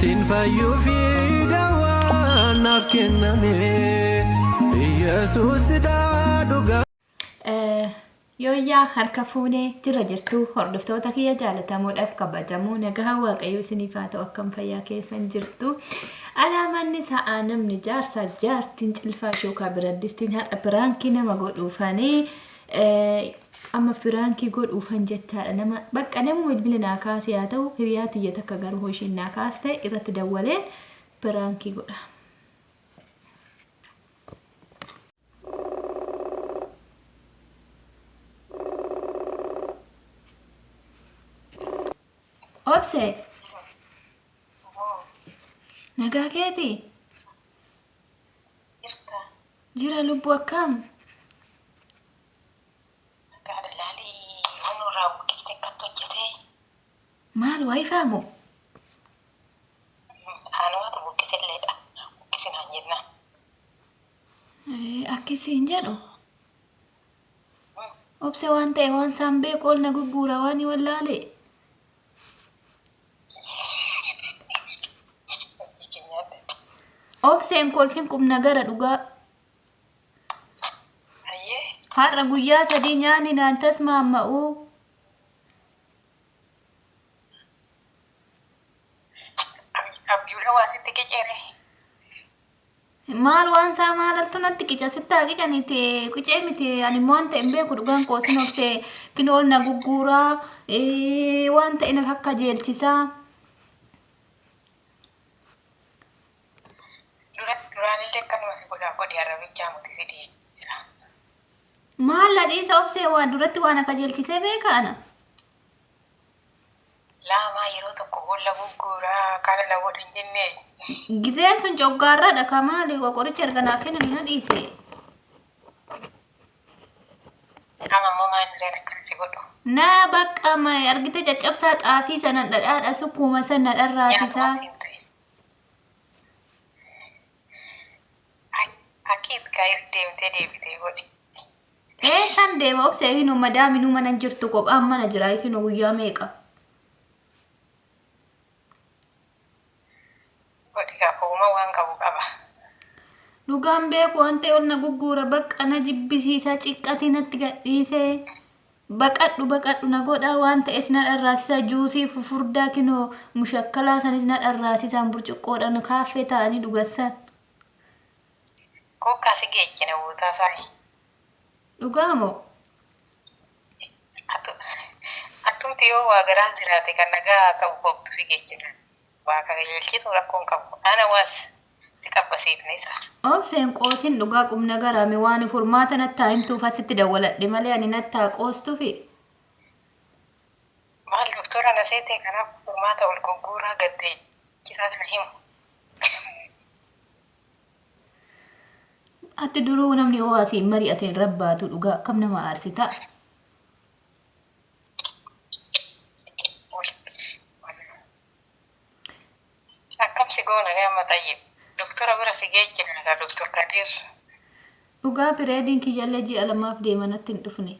Tinfayu fida wa nafkename Yesus da duga Yoya harka fuune jira jirtu hordoftoota kiyya jaalatamuudhaaf kabajamoo nagaa waaqayyo isiniif haa ta'u akkam fayyaa keessan jirtu alaamanni sa'aa namni jaarsa jaartiin cilfaa shookaa biraddistiin har'a piraankii nama godhuufanii amma piraankii godhuufan jechaadha nama bakka nama bilbila naa kaasee haa ta'u hiriyaa tiyya takka garuu hooshin naa kaaste irratti dawwaleen piraankii godha. Obse nagaa keeti jira lubbu akkam maal waa ifaamu akkisiin jedhu obse waan ta'e waan isaan beeku ol na gugguura waan wallaale obseen kolfin qubna gara dhugaa har'a guyyaa sadii nyaanni naan tasmaamma'uu maal waan saa maaltu natti qica sittaa qicanite qicee miti ani immoo waan ta'e hin beeku dhugaan qoosin obsee kinool na gugguuraa waan ta'e na akka jeelchisaa maal ladhiisa obsee waan duratti waan akka jeelchisee beekaana lama yeroo tokko bolla gugguuraa kana na godhan jenne gizee sun coggaarraadha kamaali qoricha erganaa kennanii na dhiise ammoo maanillee akkanasi godhu na bakka argite caccabsaa xaafii sanan dhadhaadha sukkuma sana dharraasisaa akkiit kaayir deemtee deebitee godhi san deema obsee hinu madaaminuu mana jirtu kophaan mana jira hinu guyyaa meeqa godhi kaafuma waan qabu qaba dhugaan beeku waan ta'e ol na gugguura bakka na jibbisiisa ciqqatii natti gadhiisee baqadhu na godha waan ta'es na dharraasisa juusii fufurdaa kinoo mushakkalaa sanis na dharraasisaan burcuqqoodhaan kaaffee ta'anii dhugassan kokkaasi geejjina buutaa sa'i dhugaamoo attumti yoo waa garaan jiraate kan nagaa ta'u hobtu si geejjina waa kaga yeelchitu rakkoon qabu ana waas si qabbasiifne isa obseen qoosin dhugaa qubna garame waan furmaata nattaa himtuuf asitti dawwaladhe malee ani nattaa qoostufi maal doktora na seetee kanaaf furmaata ol gugguuraa gattee cisaa kana himu ati duruu namni owaasiin mari'ateen rabbaatu dhugaa akkam nama aarsita akkam si goona ne amma tayyib doktora bira si geejjina ka doktor Kadir dhugaa pireediin kiyyallee ji'a lamaaf deemanatti hin dhufne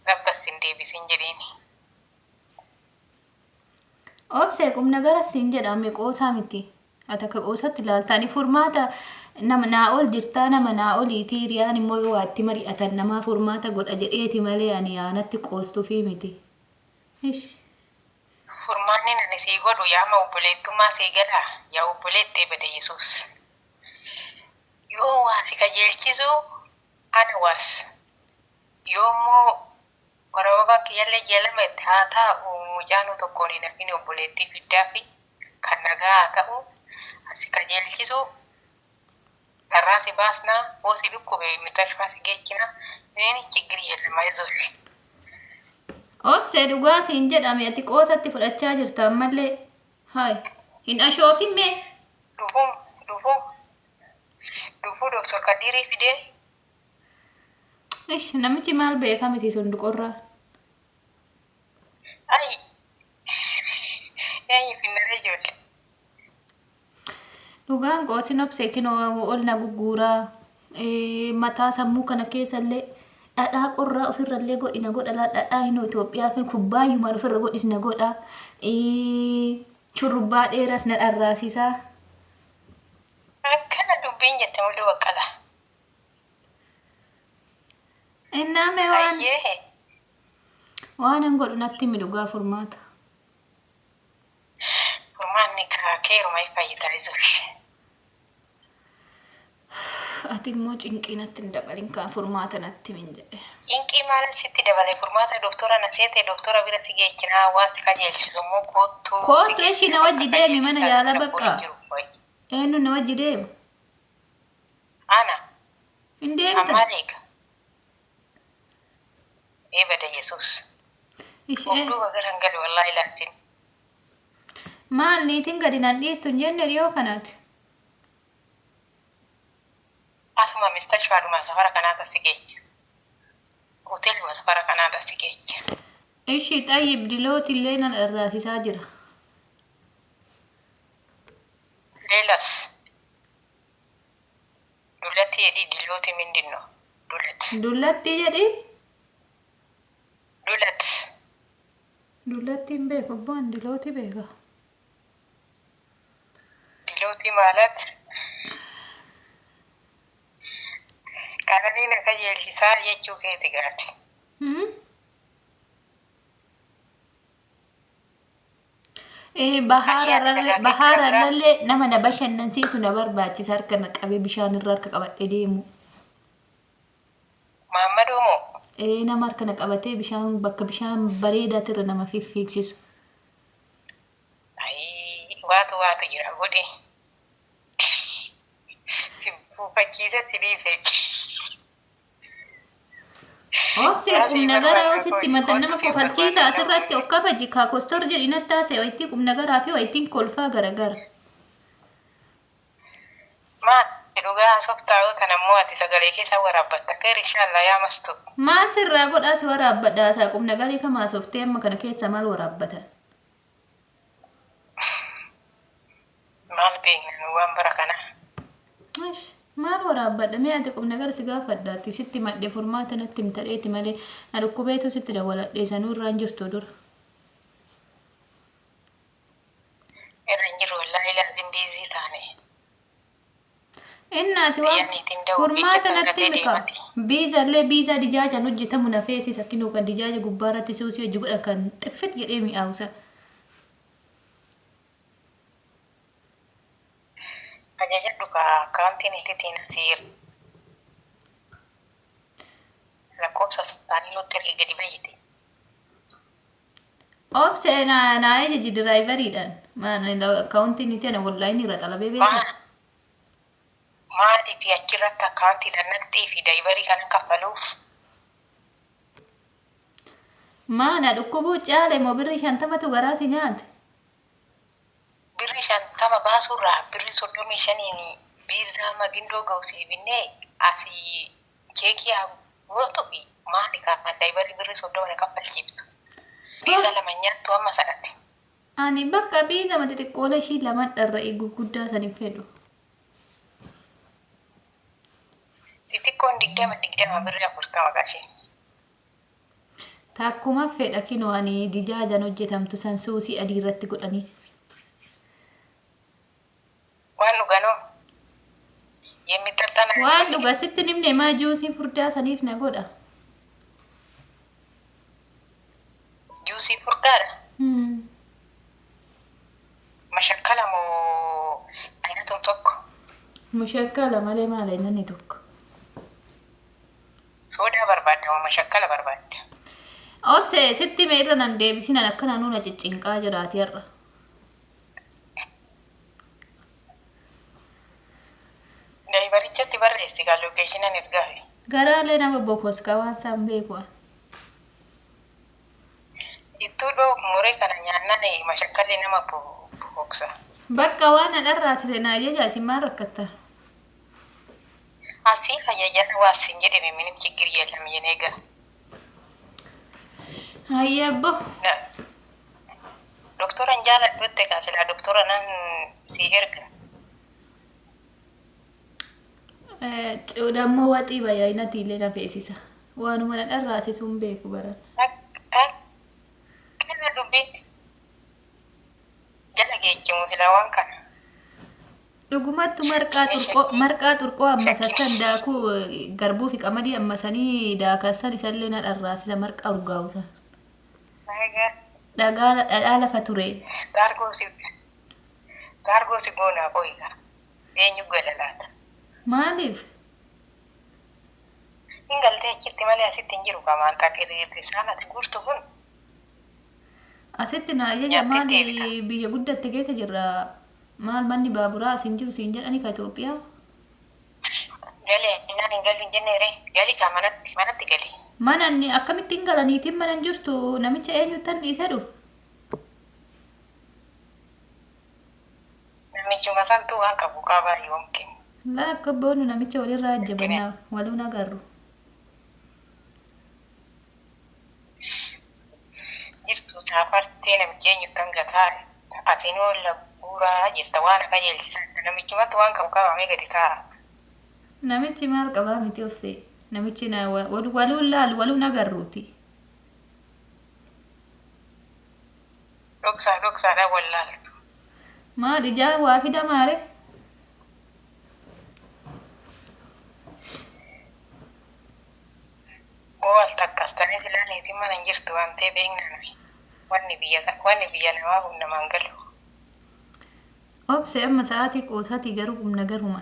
rabbas hin deebisin jedhiini obsee qubna gara siin jedhame qoosaa miti ati akka qoosatti ilaaltaani furmaata nama naa ol jirtaa nama naa oliitii hiriyaan immoo yoo waatti mari'atan namaa furmaata godha jedheeti malee ani yaanatti qoostuufii miti furmaanni nani sii godhu yaama obboleettummaa sii gala yaa obboleettee bade Yesuus yoo waa si kajeelchisu ana waas yoommoo warababa kiyyallee jeelamette haa taa'u mucaanuu tokkoon hin hafine obboleettii fiddaa fi kan nagaa haa ta'u asi kajeelchisu dharraa si baasnaa hoo si dhukkube mitalfaa si geejjina nini chigiri jedhama izolle obsee dhugaa siin jedhame ati qoosatti fudhachaa jirta ammallee haay hin ashoofimme dhufuu doktor Kadirii fidee namichi maal beeka miti sun duqorraa ay yaani finnare ijoollee dhugaan qoosin obsee kinoo ol na gugguuraa mataa sammuu kana keessallee dhadhaa qorraa ofirrallee godhina godha dhadhaa hinoo Itoophiyaa kan kubbaayumaan ofirra godhisna godha shurrubbaa dheeras na dharraasisaa. Akkana dubbiin jette mul'uu baqqala. Innaame waan an godhu natti midhugaa furmaata. Furmaanni keeruma fayyitaa izuush. Ati immoo cinqii natti hin dabalin kaan furmaata natti min jedhe. Cinqii maal sitti dabale furmaata doktora na seete doktora bira si geechina hawaasa qajeelchisu immoo koottuu. Koottuu ishii na wajji deemi mana yaala bakka. Eenyu na wajji deemu? Ana. Hin deemta? Ammaaleeka. Eebada Yesuus. Hunduu bagaran gadi wallaahi laatsin. Maal niitiin gadi nan dhiistu hin jenne dhiyoo kanaati. Asuma mistashfaadhuma safara kanaata si geecha. Hoteeluma safara kanaata si geecha. Ishii xayyib dilooti illee nan dharraasisaa jira. Leelas. Dullatti jedhii dilooti mindinno. Dullatti. Dullatti jedhii? Dullatti. Dullatti hin beeku abbaan dilooti beeka. Dilooti maalati? Kananiin akka yeellisaa jechuu keeti gaati. Bahaarallee nama na bashannansiisu na barbaachisa harka na qabee bishaan irra harka qabadhee deemu. Maammaduu moo? Nama harka na qabatee bishaan bakka bishaan bareedaatu irra nama fiffiigsisu. Waatu jira godhe. Si buufachiisa si dhiise. Obsee qubna garaa yoo sitti matan nama kofalchiisa asirratti of kabaji kaakostor jedhi nattaase wayitii qubna garaa fi wayitiin kolfaa garagara. Maati dhugaa softaa'oo tanammoo ati sagalee keessa waraabbatta keer inshaallah yaa mastu. Maal sirraa godhaa si waraabbadhaasaa qubna garii kamaa softee amma kana keessa maal waraabbatan? Maal beeknan waan bara kana. Maal waraabbadha mee ati qubna gara si gaafadhaatti sitti madde furmaata natti himtadheeti malee na dhukkubeetu sitti dabaladhee sanuu irraan jirtu dura. Irraan jiru wallaahi laazim biizii taane. Innaati waan furmaata natti himika biizallee biizaa dijaajan hojjetamu na feesis akkinuu kan dijaaja gubbaarratti suusii hojii godha kan xiffit jedhee mi'aawusa. Ajajadhu ka akaawuntiin itiitiin asiir. Lakkoofsa isaanii nutti ergi gadi bayyite. Obsee naa ejeji diraayivariidhaan akaawuntiin itti ana wallaayini irra xalabee beeku. Maatii fi achirratti akaawuntiidhaan naqxii fi daayivarii kana kaffaluuf. Maana dhukkubuu caale moo birrii 50tu garaa si nyaate? Birrii 50 baasurraa birrii 35 biizaa magindoo ga'usii binnee asii keekii gootu fi maali kan daayivarii birrii 30 kaffalchiiftu. Biizaa lama nyaattu amma sanatti. Ani bakka biiza mati xiqqoola ishii laman dharra'ee gurguddaa saniin fedhu. Xixiqqoon 20 birrii 40 qaashee. Takkuma fedha kinoo ani dijaajan hojjetamtu san suusii adii irratti godhanii. Waan dhuganoo yemmitattana waan dhuga sitti nimne maa juusii furdaa saniif na godha. Juusii furdaadha. Mashakkala moo aynatun tokko? Mashakkala malee maala inni tokko. Soodaa barbaadda moo mashakkala barbaadda? Obsee sitti mee irra nan deebisinan akkana nuuna ciccinqaa jiraati har'a. Daayivarichatti barreessi kan lookeeshinan ergaafi. Garaalee nama bokoska waan isaan beeku. Ittuu dhoo muree kana nyaannan mashakkalli nama boksa. Bakka waan an dharraasise naa jejaasi maal rakkatta? Asii fayyajana waasin jedhame minim chiggiri yallam yeneega. Hayyabbo. Doktoran jaaladhutte kaasila doktora nan si erga. Dammoo waxii baay'inati illee na feesisa. waanuma na dharraasisuun beeku baran. Kana dubbiitti jala geejjimu sila waan kana. Dhugumattu marqaa xurqoo amma sassan daakuu garbuu fi qamadii amma sanii daakassan isallee na dharraasisa marqaa urgaa'usa. Dhadhaa lafa ture. Gaargoo si goonaa qoyga. Eenyu gala laata? Maaliif? Hin galtee achitti malee asitti hin jiru qamaan takkee saanati guurtu kun. Asitti na ajaja maali biyya guddatte keessa jirra. Maal manni baaburaa asin jiru siin jedhani ka Itoophiyaa? Galee innaan hin galu hin jenneere gali kaa manatti gali. Mana inni akkamittiin galaniitiin mana hin jirtu namicha eenyuttan dhiisee dhufu? Namichuma santuu waan qabu qabaa yoomkin. Laa akka boonu namicha walirraa ajjabannaa waluun agarru. Jirtu saafartee namicha eenyuttan gataa asin oolla buuraa jirta waan akka yeelchisan namichumatti waan qabu qabamee gadi taa'a. Namichi maal qabaa miti ofsee? Namichi waluun laalu waluun agarruuti. Dhoksaadhaan wal laaltu. Maal ijaa waa fida maare? Wal takkastanii silaaneetiin mana hin jirtu waan ta'eef beeknaan wanni biyya namaa humnamaan galu. Obse amma sa'aatii qoosaatii garuu humna garuma.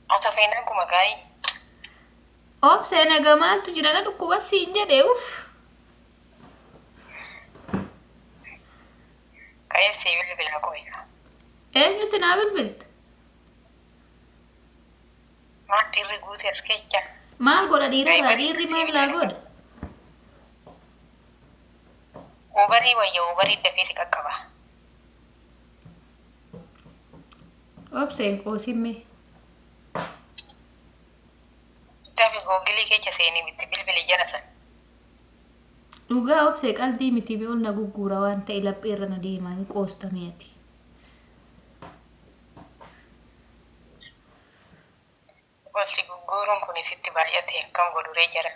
Ata feenaan kuma gaa'ii. Obse naga maaltu jira na dhukkuba siin jedhee uff. Qayeessee bilbilaa qoyka. Eenyutti naa bilbilta? Maal dhiirri guute as keessa. Maal godha dhiirri maal laa godha? Ubarii wayya ubarii dafee si qaqqaba. Obseen qoosimme. Dafi googilii keessa seenii bitti bilbili jala san. Dhugaa obsee qalbii miti bi'ool na gugguura waan ta'e laphee irra na deemaa hin qoostameeti. Walti gugguuruun kun sitti baay'ate akkam godhuree jara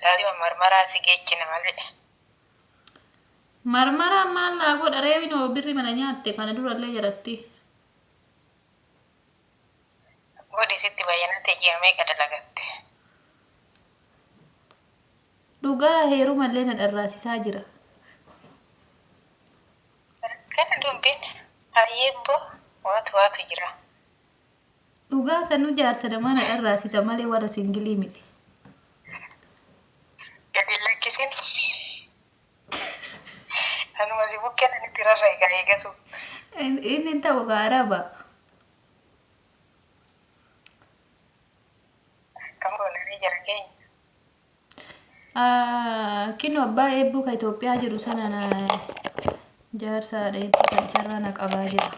laaliwa marmaraa si geechina malee. Marmaraan maal laa godha reebinoo birri mana nyaatte kana durallee jaratti. Godhi sitti baay'inate ji'amee qadalagatte. Dhugaa heerumallee na dharraasisaa jira. Kana dubbiin hayyeebbo waatu jira. Dhugaa sanuu jaarsa namaa na dharraasisa malee warra singilii miti. Gadi lakkisin. Anuma si bukkeen itti rarra'e eegasu. Inni ta'u gaaraba. Akkam goonanii jara keenya. Kino abbaa eebbuu ka Itoophiyaa jiru sana na jaarsaadha eebbuu kan isarraa na qabaa jira.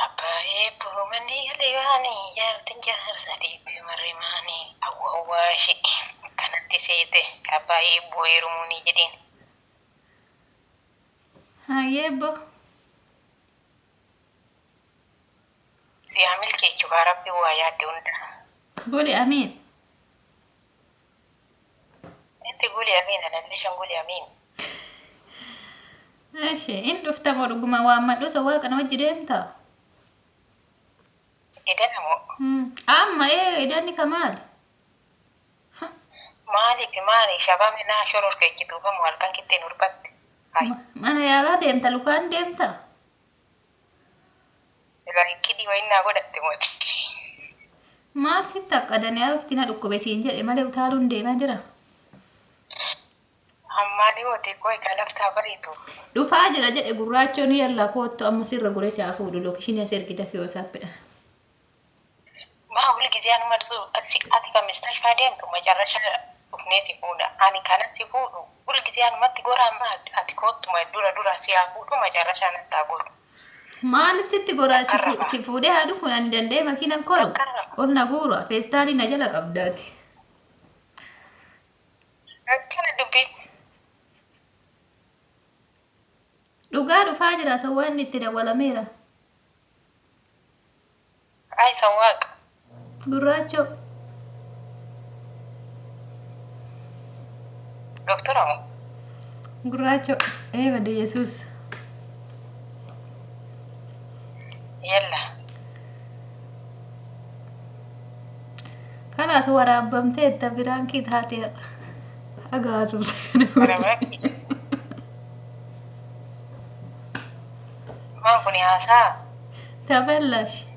Abbaa eebbuu manni galibaanii jaartin jaarsadiitti marrimaanii awwaashi kanatti seete abbaa eebbuu heerumuunii jedheen. Hayyeebbo. Siyaamil kechukaa rabbi waa yaadde hunda. Guli amiin. Itti guli amiin anallee shan guli amiin. Ashee in dhufta moo dhuguma waan madhusa waaqa na wajji deemtaa? Edana moo? Amma edanni ka maali? Maali shabame naa shoror keechituufamu halkan kitteen urbatte. Mana yaalaa deemta lukaan deemta? Kidii wayinnaa godhatte mooti. Maal sitti akkadanii akti na dhukkube siin jedhe malee utaaluun deemaa jira. Ammaanii mooti koo egaa laftaa bariitu. Dhufaa jira jedhe gurraachoon yallaa koottu amma sirra guree si'aa fuudhu lookishinii as ergi dafee osaappidha. Maa hulgizee anuma ati kan mistashfaa deemtu macarrasha dhufnee si fuudha. Ani kanan si fuudhu hulgizee anumatti goraan maa ati koottuma dura si'aa fuudhu macarrashaa nattaa goru. Maaliif sitti goraa si fuudhee haa dhufu ani danda'e makiinan koru ol na guura feestaalii na jala qabdaati. Akkana dubbiin dhugaa dhufaa jira sawwaan itti dawwalameera. Ay sawwaaq. Gurraacho. Doktora moo? Gurraacho. Bade Yesuus. Yalla. Kanaas waraabamtee itti biraan kee taateera. Agaasuuf. Barabaakis. Maa kuni haasaa? Tabellash.